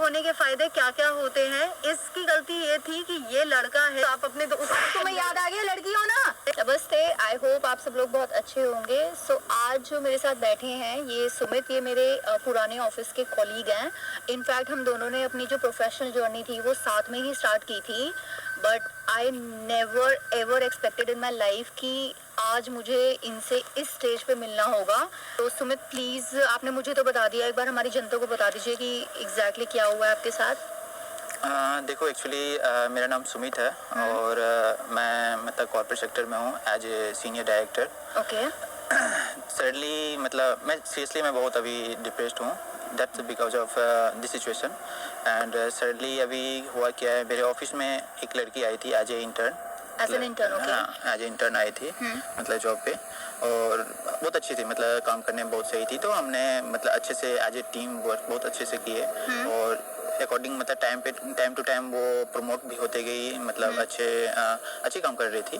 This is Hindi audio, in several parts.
होने के फायदे क्या क्या होते हैं। इसकी गलती ये थी कि ये लड़का है, आप अपने तुम्हें याद आ गया लड़की हो ना। नमस्ते, आई होप आप सब लोग बहुत अच्छे होंगे। सो आज जो मेरे साथ बैठे हैं ये सुमित, ये मेरे पुराने ऑफिस के कॉलीग हैं। इनफैक्ट हम दोनों ने अपनी जो प्रोफेशनल जर्नी थी वो साथ में ही स्टार्ट की थी, but I never ever expected in my life कि आज मुझे इनसे इस स्टेज पे मिलना होगा। तो सुमित प्लीज, आपने मुझे तो बता दिया, एक बार हमारी जनता को बता दीजिए कि एग्जैक्टली क्या हुआ है आपके साथ। देखो एक्चुअली मेरा नाम सुमित है और मैं मतलब कॉर्पोरेट सेक्टर में हूँ as a senior director. Okay. Suddenly मतलब मैं सीरियसली मैं बहुत अभी डिप्रेस्ड हूँ, that's because of this situation. And suddenly अभी हुआ क्या है, मेरे ऑफिस में एक लड़की आई थी as a intern. As an intern? Okay. हाँ, एज ए इंटर्न आई थी मतलब जॉब पे, और बहुत अच्छी थी, मतलब काम करने में बहुत सही थी। तो हमने मतलब अच्छे से एज ए टीम वर्क बहुत अच्छे से किए और अकॉर्डिंग मतलब टाइम टू टाइम वो प्रमोट भी होते गई, मतलब अच्छे काम कर रही थी।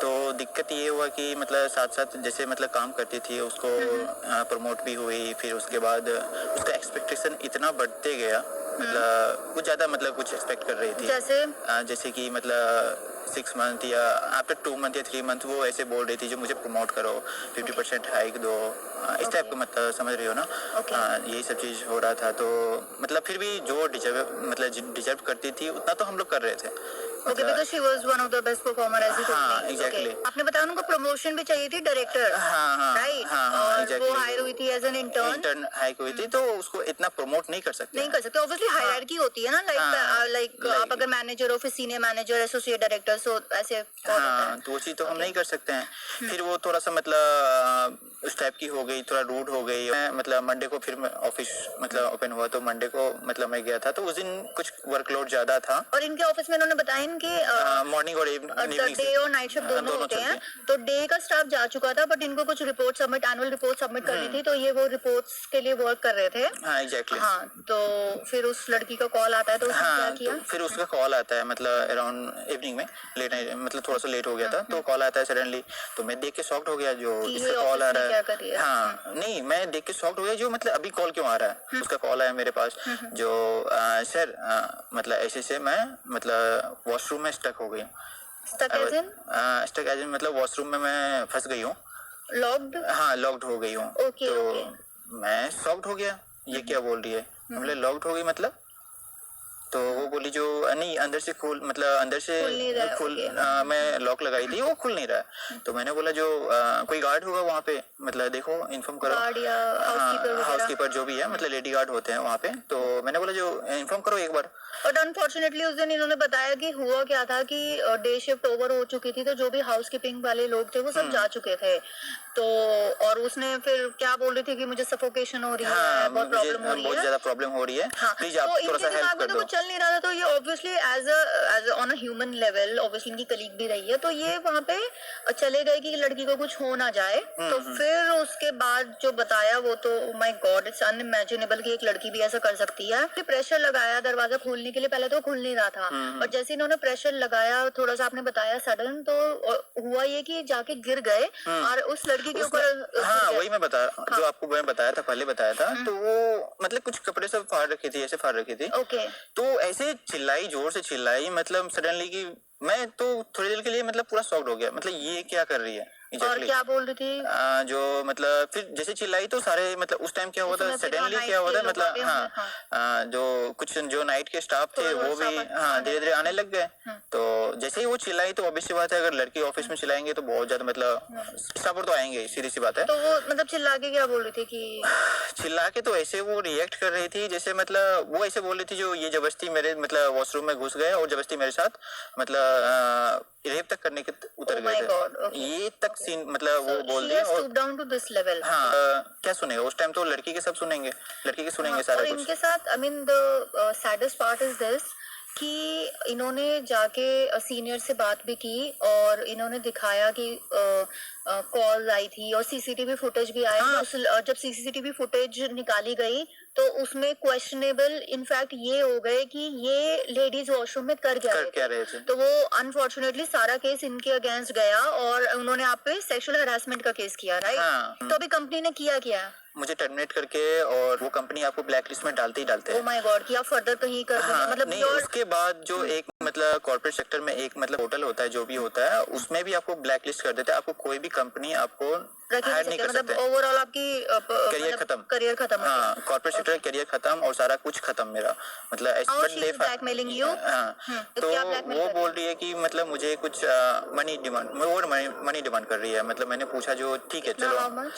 तो दिक्कत ये हुआ कि मतलब साथ साथ जैसे मतलब काम करती थी उसको प्रमोट भी हुई, फिर उसके बाद उसका एक्सपेक्टेशन इतना बढ़ते गया, मतलब कुछ ज़्यादा मतलब कुछ एक्सपेक्ट कर रही थी। जैसे कि मतलब 6 मंथ या आफ्टर 2 मंथ या 3 मंथ वो ऐसे बोल रही थी जो मुझे प्रमोट करो, 50% हाइक दो, इस टाइप का, मतलब समझ रही हो ना। यही सब चीज़ हो रहा था। तो मतलब फिर भी जो डिजर्व करती थी उतना तो हम लोग कर रहे थे। Okay, because she was one of the best performer as you told me. हाँ, एग्जैक्टली। आपने बताया उनको प्रमोशन भी चाहिए थी, डायरेक्टर। हाँ, राइट। हाँ, और एग्जैक्टली। वो हायर हुई थी एज एन इंटर्न हाइक हुई थी, तो उसको इतना प्रमोट नहीं कर सकते। ऑब्वियसली हायरार्की होती है ना, लाइक आप अगर मैनेजर हो, फिर सीनियर मैनेजर, एसोसिएट डायरेक्टर, सो ऐसे तो वो चीज़ तो हम नहीं कर सकते हैं। फिर वो थोड़ा सा मतलब उस टाइप की हो गई, थोड़ा रूड हो गई। मैं मतलब मंडे को फिर ऑफिस मतलब ओपन हुआ, तो मंडे को मतलब मैं गया था, तो उस दिन कुछ वर्कलोड ज्यादा था। और इनके ऑफिस में उन्होंने बताया इनके मॉर्निंग और इवनिंग, डे और नाइट शिफ्ट दोनों होते हैं। तो डे का स्टाफ जा चुका था, बट इनको कुछ एनुअल रिपोर्ट सबमिट करनी थी, तो ये वो रिपोर्ट्स के लिए वर्क कर रहे थे। हाँ, एग्जैक्टली। हाँ, तो फिर उस लड़की का कॉल आता है, तो उसने क्या किया? तो फिर उसका कॉल आता है, मतलब अराउंड इवनिंग में, लेट नाइट, मतलब थोड़ा सा लेट हो गया था, तो कॉल आता है सडनली। तो मैं देख के शॉक्ड हो गया, जो इसका कॉल आ रहा है। हाँ, नहीं, मैं देख के शॉक्ड हो गया, जो मतलब अभी कॉल क्यों आ रहा है। उसका कॉल आया मेरे पास, जो सर मतलब ऐसे से मैं मतलब वॉशरूम में स्टक हो गई। स्टक एज इन मतलब वॉशरूम में मैं फंस गई हूँ, लॉक्ड। हाँ, लॉक्ड हो गई हूँ। तो मैं शॉक्ड हो गया, ये क्या बोल रही है, मतलब लॉक्ड हो गई मतलब। तो वो बोली जो नहीं, अंदर से मैं लॉक लगाई थी, वो खुल नहीं रहा है। तो मैंने बोला जो कोई गार्ड होगा वहाँ पे, मतलब देखो इन्फॉर्म करो, हाउसकीपर जो भी है, मतलब लेडी गार्ड होते हैं वहाँ पे। तो मैंने बोला जो इन्फॉर्म करो एक बार। बट अनफॉर्चुनेटली उस दिन इन्होंने बताया कि हुआ क्या था कि डे शिफ्ट ओवर हो चुकी थी, तो जो भी हाउसकीपिंग वाले लोग थे वो सब जा चुके थे। तो और उसने फिर क्या बोल रही थी कि मुझे सफोकेशन हो रही है, बहुत प्रॉब्लम हो रही है, बहुत ज्यादा प्रॉब्लम हो रही है, प्लीज आप थोड़ा सा हेल्प कर दो। चल नहीं रहा था, तो ये obviously as on a human level, obviously इनकी कलीग भी रही है, तो ये वहाँ पे चले गए कि लड़की को कुछ हो ना जाए। तो फिर उसके बाद जो बताया वो तो माय गॉड, इट्स अनइमेजिनेबल कि एक लड़की भी ऐसा कर सकती है। प्रेशर लगाया दरवाजा खोलने के लिए, पहले तो खुल नहीं रहा था, और जैसे इन्होंने प्रेशर लगाया, थोड़ा सा आपने बताया सडन, तो हुआ ये कि जाके गिर गए और उस लड़की के ऊपर। हाँ, वही मैं जो आपको मैं बताया था, पहले बताया था, तो वो मतलब कुछ कपड़े सब फाड़ रखी थी, ऐसे फाड़ रखी थी। ओके। तो ऐसे चिल्लाई, जोर से चिल्लाई, मतलब सडनली कि मैं तो थोड़ी देर के लिए मतलब पूरा शॉक्ड हो गया, मतलब ये क्या कर रही है। और क्या बोल रही थी? जो मतलब फिर जैसे चिल्लाई तो सारे, मतलब उस टाइम क्या हुआ था, सडनली क्या हुआ था, मतलब जो कुछ जो नाइट के स्टाफ थे वो भी धीरे धीरे आने लग गए। तो जैसे ही वो चिल्लाई, तो ऑब्वियस सी बात है, अगर लड़की ऑफिस में चिल्लाएंगे तो बहुत ज्यादा मतलब स्टाफ तो आएंगे, सीधी सी बात है। तो वो मतलब चिल्ला के क्या बोल रही थी कि चिल्ला के तो ऐसे वो रिएक्ट कर रही थी, जैसे मतलब वो ऐसे बोल रही थी जो ये जबरदस्ती मेरे मतलब वॉशरूम में घुस गए और जबरदस्ती मेरे साथ मतलब रेप तक करने के उतर गए थे। ये तक सीन मतलब वो बोल दी। हाँ, क्या सुनेगा उस टाइम, तो लड़की के सब सुनेंगे, लड़की के सुनेंगे सारा कुछ। इनके साथ I mean the saddest part is this कि इन्होंने जाके सीनियर से बात भी की, और इन्होंने दिखाया कि कॉल आई थी और सीसीटीवी फुटेज भी आया। जब सीसीटीवी फुटेज निकाली गई तो उसमें क्वेश्चनेबल इनफैक्ट ये हो गए कि ये लेडीज वॉशरूम में कर क्या रहे थे। तो वो अनफॉर्चुनेटली सारा केस इनके अगेंस्ट गया और उन्होंने आप पे सेक्सुअल हरासमेंट का केस किया, राइट? हाँ। तो अभी कंपनी ने किया मुझे टर्मिनेट करके, और वो कंपनी आपको ब्लैक लिस्ट में डालते ही डालते हैं। ओह माय गॉड, कि आप फर्दर कहीं कर हाँ, मतलब नहीं, उसके बाद जो एक मतलब कॉर्पोरेट सेक्टर में एक मतलब होटल होता है, जो भी होता है उसमें भी आपको ब्लैक लिस्ट कर देते हैं। आपको कोई भी कंपनी आपको हायर नहीं कर मतलब सकते। ओवरऑल आपकी करियर खत्म। हाँ, कॉर्पोरेट सेक्टर करियर खत्म और सारा कुछ खत्म मेरा, मतलब ब्लैकमेलिंग यू। हाँ, तो वो बोल रही है कि मतलब मुझे कुछ मनी डिमांड कर रही है। मतलब मैंने पूछा जो ठीक है चलो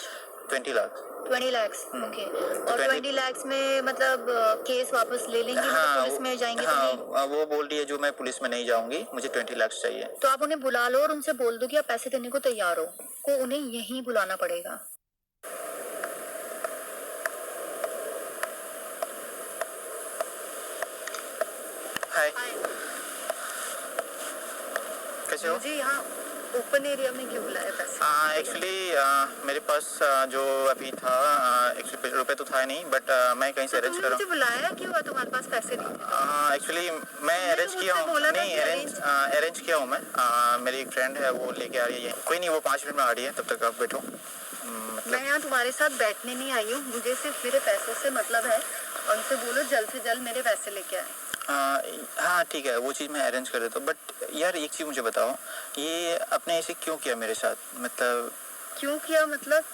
20 लाख। 20 लाख, ओके। और 20 लाख में मतलब केस वापस ले लेंगे? हाँ, मतलब पुलिस में जाएंगे? हाँ, वो बोल रही है जो मैं पुलिस में नहीं जाऊंगी, मुझे 20 लाख चाहिए। तो आप उन्हें बुला लो और उनसे बोल दो कि आप पैसे देने को तैयार हो, को उन्हें यहीं बुलाना पड़ेगा। हाय, कैसे हो? मुझे यहाँ ओपन एरिया में क्यों बुलाया पैसे? एक्चुअली मेरे पास जो अभी था एक्चुअली रुपए तो था नहीं, बट मैं कहीं से अरेंज करा। मुझे बुलाया क्यों है? तुम्हारे पास पैसे नहीं? एक्चुअली मैं अरेंज किया हूँ। नहीं, अरेंज किया हूँ मैं। मेरी एक फ्रेंड है, वो लेके आ रही है। कोई नहीं, वो 5 मिनट में आ रही है, तब तक आप बैठो। मैं यहाँ तुम्हारे साथ बैठने नहीं आई हूँ, मुझे सिर्फ मेरे पैसों से मतलब है। उनसे बोलो जल्द से जल्द मेरे पैसे लेके आए। हाँ ठीक है, वो चीज़ मैं अरेंज कर देता हूँ। बट यार एक चीज़ मुझे बताओ, ये आपने ऐसे क्यों किया मेरे साथ? मतलब क्यों किया मतलब?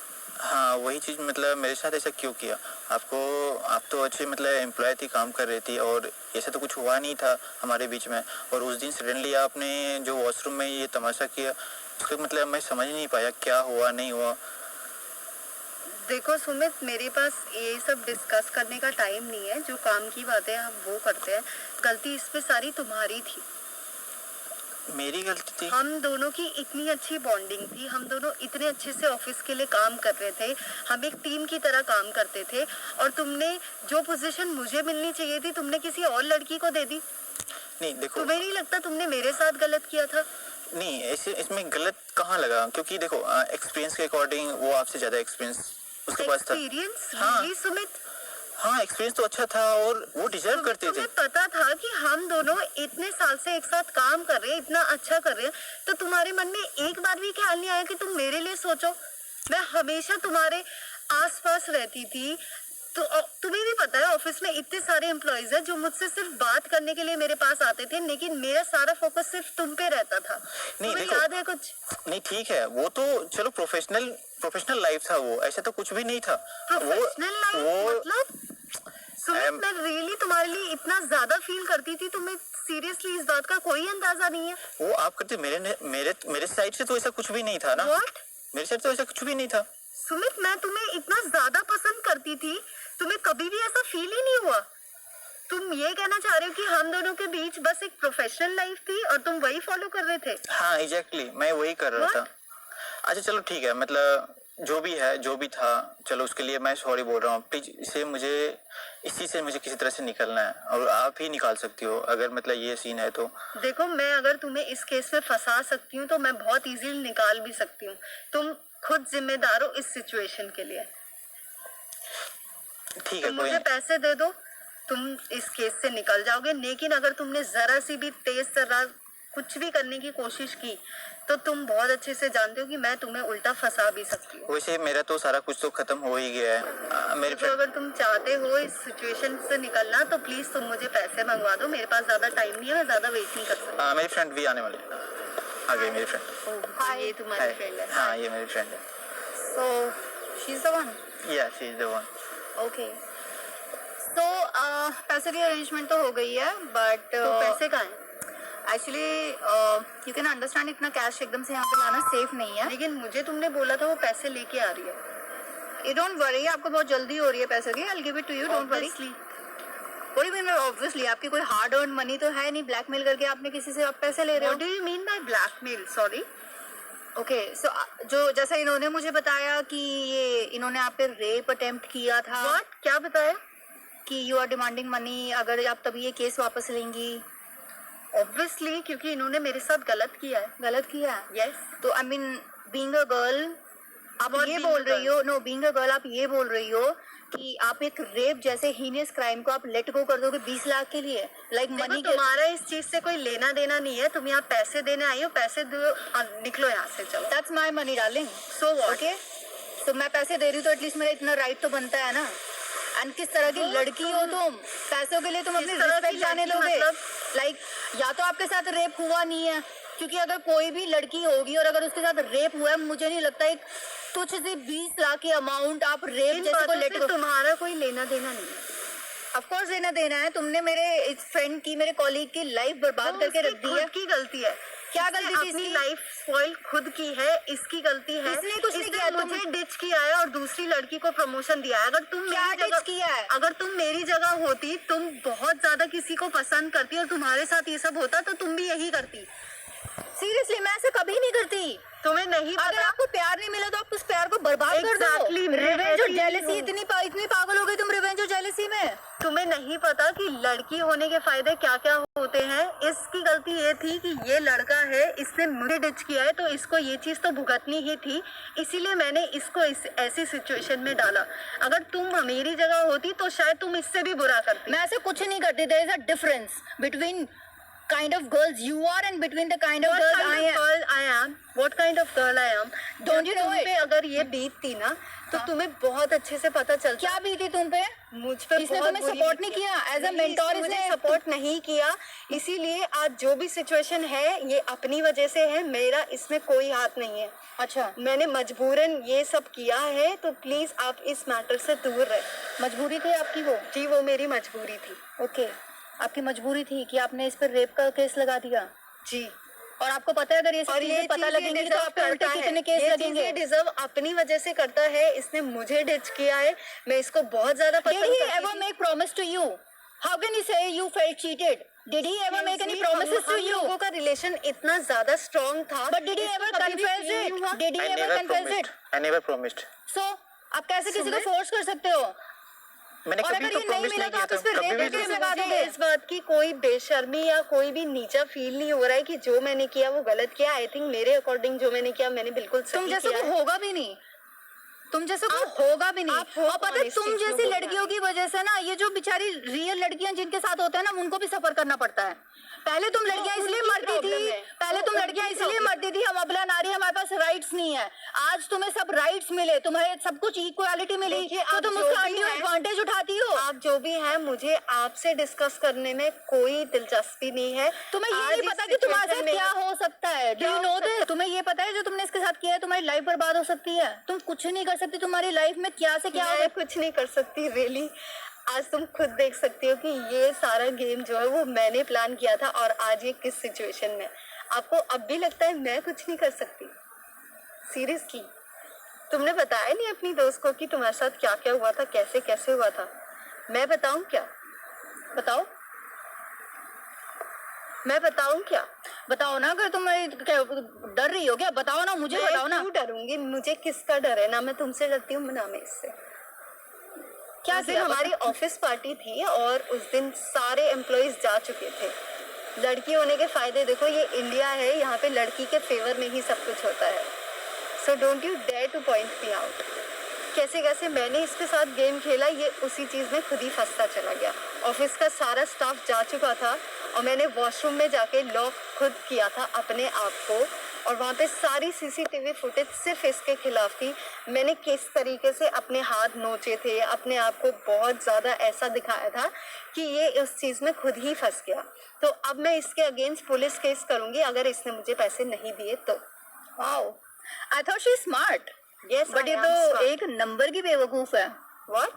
हाँ, वही चीज़, मतलब मेरे साथ ऐसा क्यों किया? आप तो अच्छे मतलब एम्प्लॉय थी, काम कर रही थी, और ऐसा तो कुछ हुआ नहीं था हमारे बीच में। और उस दिन सडनली आपने जो वॉशरूम में ये तमाशा किया, उसका मतलब मैं समझ नहीं पाया क्या हुआ नहीं हुआ। देखो सुमित, मेरे पास ये सब डिस्कस करने का टाइम नहीं है। जो काम की बातें हम वो करते हैं। गलती इस पे सारी तुम्हारी थी। मेरी गलती थी? हम दोनों की इतनी अच्छी बॉन्डिंग थी, हम दोनों इतने अच्छे से ऑफिस के लिए काम कर रहे थे, हम एक टीम की तरह काम करते थे, और तुमने जो पोजीशन मुझे मिलनी चाहिए थी तुमने किसी और लड़की को दे दी। नहीं देखो, तुम्हें नहीं लगता तुमने मेरे साथ गलत किया था? नहीं, ऐसे इसमें गलत कहाँ लगा? क्योंकि देखो एक्सपीरियंस के अकॉर्डिंग वो आपसे ज्यादा एक्सपीरियंस उसके पास था। हाँ सुमित, हाँ, एक्सपीरियंस तो अच्छा था और वो डिजर्व करते थे। तुम्हें पता था कि हम दोनों इतने साल से एक साथ काम कर रहे हैं, इतना अच्छा कर रहे हैं, तो तुम्हारे मन में एक बार भी ख्याल नहीं आया कि तुम मेरे लिए सोचो? मैं हमेशा तुम्हारे आसपास रहती थी। तो तुम्हें भी पता है ऑफिस में इतने सारे एम्प्लॉइज हैं जो मुझसे सिर्फ बात करने के लिए मेरे पास आते थे, लेकिन मेरा सारा फोकस सिर्फ तुम पे रहता था। तुम्हें याद है कुछ? नहीं ठीक है, वो तो चलो प्रोफेशनल लाइफ था, वो ऐसा तो कुछ भी नहीं था। प्रोफेशनल लाइफ मतलब? सुमित, मैं रियली तुम्हारे लिए इतना ज्यादा फील करती थी, तुम्हें सीरियसली इस बात का कोई अंदाजा नहीं है? वो आप करते, मेरे साइड से तो ऐसा कुछ भी नहीं था ना। What? मेरे साइड तो ऐसा कुछ भी नहीं था। सुमित, मैं तुम्हें इतना ज्यादा पसंद करती थी, तुम्हें कभी भी ऐसा फील ही नहीं हुआ? तुम ये कहना चाह रहे हो कि हम दोनों के बीच बस एक प्रोफेशनल लाइफ थी और तुम वही फॉलो कर रहे थे? हाँ एग्जैक्टली, मैं वही कर रहा था। अच्छा चलो ठीक है, मतलब जो भी है जो भी था, चलो उसके लिए मैं सॉरी बोल रहा हूँ। प्लीज इसी से मुझे किसी तरह से निकलना है, और आप ही निकाल सकती हो अगर मतलब ये सीन है तो। देखो, मैं अगर तुम्हें इस केस में फंसा सकती हूँ तो मैं बहुत इजीली निकाल भी सकती हूँ। तुम खुद जिम्मेदार हो इस सिचुएशन के लिए। ठीक है, मुझे पैसे दे दो, तुम इस केस से निकल जाओगे। लेकिन अगर तुमने जरा सी भी तेज तर्रार कुछ भी करने की कोशिश की तो तुम बहुत अच्छे से जानते हो कि मैं तुम्हें उल्टा फंसा भी सकती हूँ। वैसे मेरा तो सारा कुछ तो खत्म हो ही गया है। मेरे तो अगर तुम चाहते हो इस सिचुएशन से निकलना तो प्लीज तुम मुझे पैसे मंगवा दो। मेरे पास ज्यादा टाइम नहीं है, मैं ज्यादा वेट नहीं कर सकती। मेरी फ्रेंड भी आने वाली है, आ गई मेरी फ्रेंड। ये तुम्हारी फ्रेंड है? हाँ, ये मेरी फ्रेंड है। So she's the one? Yeah, she's the one. Okay. So पैसे की अरेंजमेंट तो हो गई है, बट तो पैसे कहाँ हैं? एक्चुअली यू कैन अंडरस्टैंड, इतना कैश एकदम से यहाँ पे लाना सेफ नहीं है। लेकिन मुझे तुमने बोला था वो पैसे लेके आ रही है। You don't worry, आपको बहुत जल्दी हो रही है पैसे की। I'll give it to you, don't worry. What do you mean by obviously? आपकी कोई हार्ड अर्न मनी तो है नहीं, ब्लैकमेल करके आपने किसी से आप पैसे ले रहे हो। What do you mean by blackmail? Sorry. Okay, so जो जैसा इन्होंने मुझे बताया कि ये इन्होंने आप पे रेप अटेम्प्ट किया था। What? क्या बताया? कि यू आर डिमांडिंग मनी, अगर आप तभी ये केस वापस लेंगी। ऑब्वियसली, क्योंकि इन्होंने मेरे साथ गलत किया है। यस। तो I mean being a girl आप ये बोल रही हो, नो बीइंग अ गर्ल आप ये बोल रही हो कि आप एक रेप जैसे हीनियस क्राइम को आप लेट गो कर दोगे 20 लाख के लिए? लाइक मनी के तुम्हारा इस चीज से कोई लेना देना नहीं है, तुम यहाँ पैसे देने आई हो, पैसे दो और निकलो यहाँ से, चलो। That's my money darling, so what? Okay, तो मैं पैसे दे रही हूँ तो एटलीस्ट मेरा इतना राइट तो बनता है ना। एंड किस तरह की लड़की हो तुम, पैसों के लिए तुम अपनी रिस्पेक्ट जाने दोगे? लाइक या तो आपके साथ रेप हुआ नहीं है, क्योंकि अगर कोई भी लड़की होगी और अगर उसके साथ रेप हुआ है, मुझे नहीं लगता एक तुच्छ सी 20 लाख की अमाउंट आप रेप जैसे को लेट, तुम्हारा कोई लेना देना नहीं है। ऑफ कोर्स लेना देना है। तुमने मेरे इस फ्रेंड की, मेरे कॉलीग की लाइफ बर्बाद करके रख दी है। की गलती है। क्या गलती थी? अपनी लाइफ स्पॉइल खुद की है, इसकी गलती है। इसने कुछ नहीं किया, मुझे डिच किया है और दूसरी लड़की को प्रमोशन दिया है। अगर तुम क्या मेरी डिच जगह किया है? अगर तुम मेरी जगह होती, तुम बहुत ज्यादा किसी को पसंद करती और तुम्हारे साथ ये सब होता तो तुम भी यही करती। सीरियसली मैं ऐसा कभी नहीं करती। तुम्हें नहीं अगर पता, आपको प्यार नहीं मिला तो आप उस प्यार को बर्बाद कर दो। Exactly, मैं रिवेंज और ऐसी जेलसी हूँ। इतनी पागल हो गई तुम रिवेंज और जेलसी में। तुम्हें नहीं पता कि लड़की होने के फायदे क्या क्या होते हैं। इसकी गलती ये थी कि ये लड़का है, इसने मुझे डिच किया है तो इसको ये चीज तो भुगतनी ही थी, इसीलिए मैंने इसको ऐसी सिचुएशन में डाला। अगर तुम मेरी जगह होती तो शायद तुम इससे भी बुरा करती। मैं ऐसा कुछ नहीं करती। There is a difference between kind of girls you are and between the kind of girls I am. What kind of girl I am? Don't you know तुम पे it? अगर ये बीतती ना तो तुम्हें बहुत अच्छे से पता चलता। क्या बीती तुम पे? मुझ पे इसने बहुत तुम्हें बुरी सपोर्ट नहीं बीती किया है। As a mentor. मुझे इसने सपोर्ट नहीं किया, इसीलिए आज जो भी सिचुएशन है ये अपनी वजह से है, मेरा इसमें कोई हाथ नहीं है। अच्छा, मैंने मजबूरन ये सब किया है, तो प्लीज आप इस मैटर से दूर रहे। मजबूरी थी आपकी वो? जी वो मेरी मजबूरी थी। ओके, आपकी मजबूरी थी कि आपने इस पर रेप का केस लगा दिया। जी, और आपको पता है अगर ये सब और चीजें ये पता लगेंगी तो आप पे उल्टे कितने केस लगेंगे। डिजर्व अपनी वजह से करता है। इसने मुझे डिच किया है, मैं इसको बहुत ज्यादा Did पसंद he करती ever थी। make promise to you? How can you say you felt cheated? Did he ever make any promises to हम you? लोगों का रिलेशन इतना ज्यादा स्ट्रॉन्ग था। But did he ever confess it? Did he I ever never confess promised. it? I never promised. So आप कैसे किसी को सुमित? फोर्स कर सकते हो? मैंने और कभी अगर तो ये नहीं प्रॉमिस मिला नहीं तो किया आप था, इस पे कभी रेप भी केस नहीं। लगा मुझे दोगे? इस बात की कोई बेशर्मी या कोई भी नीचा फील नहीं हो रहा है कि जो मैंने किया वो गलत किया। आई थिंक मेरे अकॉर्डिंग जो मैंने किया मैंने बिल्कुल तुम सही जैसे किया को है। होगा भी नहीं, तुम जैसे को होगा भी नहीं। आप हो और पता है कौन इस तुम चीज को जैसी बोलने लड़कियों की वजह से ना ये जो बेचारी रियल लड़कियां जिनके साथ होता है ना उनको भी सफर करना पड़ता है। पहले तुम लड़कियां इसलिए उनकी मरती problem थी, है। पहले तुम लड़कियां इसलिए मरती थी हम अबला नारी, हमारे पास राइट्स नहीं है। आज तुम्हें सब राइट्स मिले, तुम्हें सब कुछ इक्वालिटी मिली, देखिए, तो आप तुम जो उसका भी हैं- एडवांटेज उठाती हो। आप जो भी है, मुझे आपसे डिस्कस करने में कोई दिलचस्पी नहीं है। तुम्हें ये आज नहीं इस पता कि तुम्हारे साथ situation में- क्या हो सकता है? डू क्या यू हो नो सकता दिस? तुम्हें ये पता है जो तुमने इसके साथ किया है तुम्हारी लाइफ बर्बाद हो सकती है। तुम कुछ नहीं कर सकती, तुम्हारी लाइफ में क्या से क्या हो मैं कुछ नहीं कर सकती रियली। आज तुम खुद देख सकती हो कि ये सारा गेम जो है वो मैंने प्लान किया था और आज ये किस सिचुएशन में। आपको अब भी लगता है मैं कुछ नहीं कर सकती? सीरियसली तुमने बताया नहीं अपनी दोस्त को कि तुम्हारे साथ क्या क्या हुआ था, कैसे कैसे हुआ था? मैं बताऊं क्या? बताओ, मैं बताऊं क्या? बताओ ना। अगर तुम क्या डर रही हो क्या? बताओ ना, मुझे बताओ ना। क्यों डरूंगी? मुझे किसका डर है? ना मैं तुमसे डरती हूँ ना मैं इससे। क्या उस दिन किया? हमारी ऑफिस पार्टी थी और उस दिन सारे एम्प्लॉयज जा चुके थे। लड़की होने के फायदे देखो, ये इंडिया है, यहाँ पे लड़की के फेवर में ही सब कुछ होता है। So don't you dare to point me out. कैसे कैसे मैंने इसके साथ गेम खेला, ये उसी चीज़ में खुद ही फंसता चला गया। ऑफिस का सारा स्टाफ जा चुका था और मैंने वॉशरूम में जाके लॉक खुद किया था अपने आप को, और वहाँ पे सारी सीसीटीवी फुटेज सिर्फ इसके खिलाफ थी। मैंने किस तरीके से अपने हाथ नोचे थे, अपने आप को बहुत ज़्यादा ऐसा दिखाया था कि ये उस चीज़ में खुद ही फंस गया। तो अब मैं इसके अगेंस्ट पुलिस केस करूँगी अगर इसने मुझे पैसे नहीं दिए तो। Wow, I thought she is smart. Yes, but ये तो एक नंबर की बेवकूफ है। What?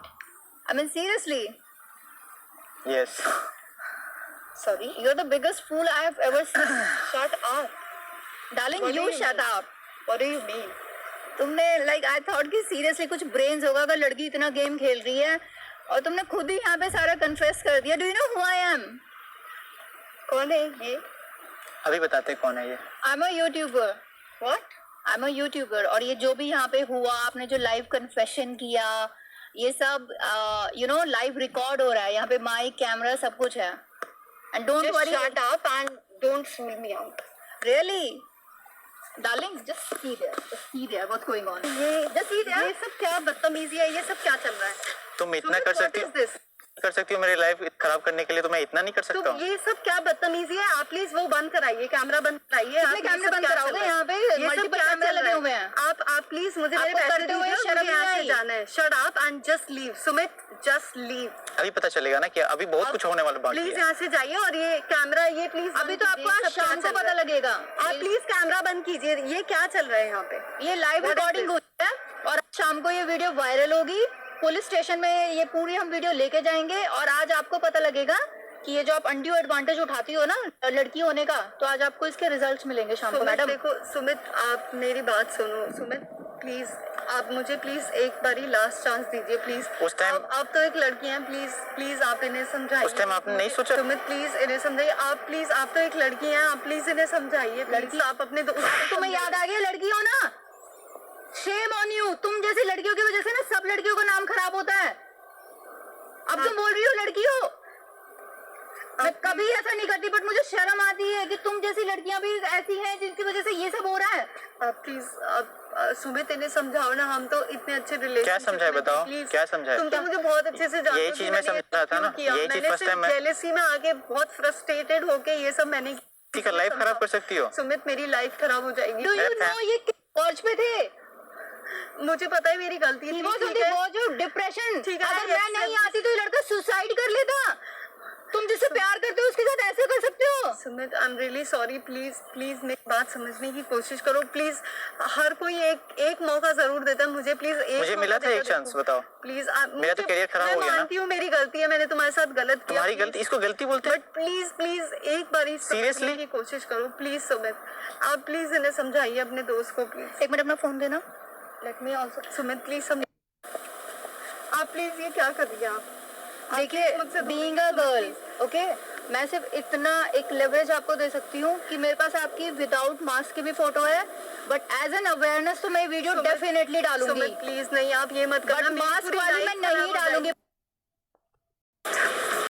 I mean seriously, Yes. sorry, you're the biggest fool I have ever seen. Shut up Darling, What do you you shut mean? up. What do you mean? तुमने लाइक आई थॉट कि सीरियसली कुछ ब्रेन्स होगा अगर लड़की इतना गेम खेल रही है, और तुमने खुद ही यहाँ पे सारा कन्फेस कर दिया। Do you know who I am? कौन है ये? अभी बताते हैं कौन है ये। I am a YouTuber. What? I am a YouTuber. और ये जो भी यहाँ पे हुआ, आपने जो लाइव कन्फेशन किया, ये सब यू नो लाइव रिकॉर्ड हो रहा है यहाँ पे, माइक, कैमरा, सब कुछ है। And don't Just worry, shut up and don't fool me out. Really darling, just see there what's going on. ये जस्ट सी देयर। सब क्या बदतमीजी है? ये सब क्या चल रहा है? तुम इतना कर सकती हो मेरी लाइफ खराब करने के लिए, तो मैं इतना नहीं कर सकता हूँ। ये सब क्या बदतमीजी है? आप प्लीज वो बंद कराइए, कैमरा बंद कराइए। आप कैमरे बंद कराओगे? यहाँ पे मल्टीपल कैमरे लगे हुए हैं। आप प्लीज मुझे मेरे पैसे दीजिए, मुझे यहाँ से जाना है। Shut up and just leave Sumit, just leave. अभी पता चलेगा ना कि अभी बहुत कुछ होने वाला बाकी है। प्लीज यहाँ से जाइए और ये कैमरा ये प्लीज अभी तो आपको आज शाम को पता लगेगा। आप प्लीज कैमरा बंद कीजिए। ये क्या चल रहा है यहाँ पे? ये लाइव रिकॉर्डिंग हुई है और शाम को ये वीडियो वायरल होगी। पुलिस स्टेशन में ये पूरी हम वीडियो लेके जाएंगे और आज आपको पता लगेगा कि ये जो आप अनड्यू एडवांटेज उठाती हो ना लड़की होने का, तो आज आपको इसके रिजल्ट्स मिलेंगे शाम को। मैडम देखो सुमित, आप मेरी बात सुनो। सुमित प्लीज, आप मुझे प्लीज एक बारी लास्ट चांस दीजिए प्लीज। उस टाइम आप तो एक लड़की हैं, प्लीज प्लीज आप इन्हें समझाइए। उस टाइम आपने नहीं सोचा? सुमित प्लीज इन्हें समझाइए। आप प्लीज, आप तो एक लड़की हैं, आप प्लीज इन्हें समझाइए। लड़की आप अपने तुम्हें याद आ गया लड़की हो ना, शेम ऑन यू। तुम जैसी लड़कियों की वजह से ना सब लड़कियों का नाम खराब होता है। अब तुम बोल रही हो लड़की हो, मैं कभी ऐसा नहीं करती, बट मुझे शर्म आती है कि तुम जैसी लड़कियां भी ऐसी हैं जिनकी वजह से ये सब हो रहा है। आप प्लीज, आप सुमित इन्हें समझाओ ना। हम तो इतने अच्छे रिलेशन। क्या समझाए बताओ, क्या समझाए? तुम तो मुझे बहुत अच्छे से जानते हो। यही चीज मैं समझ रहा था ना, यही चीज फर्स्ट टाइम मैं जेलसी में आके बहुत फ्रस्ट्रेटेड होके ये सब मैंने ठीक है। लाइफ खराब कर सकती हो सुमित, मेरी लाइफ खराब हो जाएगी। डू यू नो ये कॉलेज पे थे? मुझे पता है मेरी गलती थी। डिप्रेशन। ठीक है, अगर मैं नहीं आती तो ये लड़का सुसाइड कर लेता। तुम जिससे प्यार करते हो उसके साथ ऐसे कर सकते हो? Sumit I am really sorry. Please please मेरी बात समझने की कोशिश करो प्लीज। हर कोई एक मौका जरूर देता है मुझे। प्लीज मुझे मिला था एक चांस, बताओ प्लीज। मेरा तो करियर खराब हो गया ना। मैं मानती हूँ मेरी गलती है, मैंने तुम्हारे साथ गलत किया। तुम्हारी गलती, इसको गलती बोलते हैं? बट प्लीज प्लीज एक बार सीरियसली की कोशिश करो प्लीज सुमित। आप प्लीज इन्हें समझाइए, अपने दोस्त को प्लीज। एक मिनट अपना फोन देना। Let me also. Sumit please आप प्लीज, ये क्या कर दिया? देखिए बीइंग अ गर्ल, ओके, मैं सिर्फ इतना एक लेवरेज आपको दे सकती हूँ कि मेरे पास आपकी विदाउट मास्क की भी फोटो है, बट एज एन अवेयरनेस तो मैं वीडियो डेफिनेटली डालूंगी। प्लीज नहीं, आप ये मत करना। मास्क वाली मैं नहीं डालूंगी।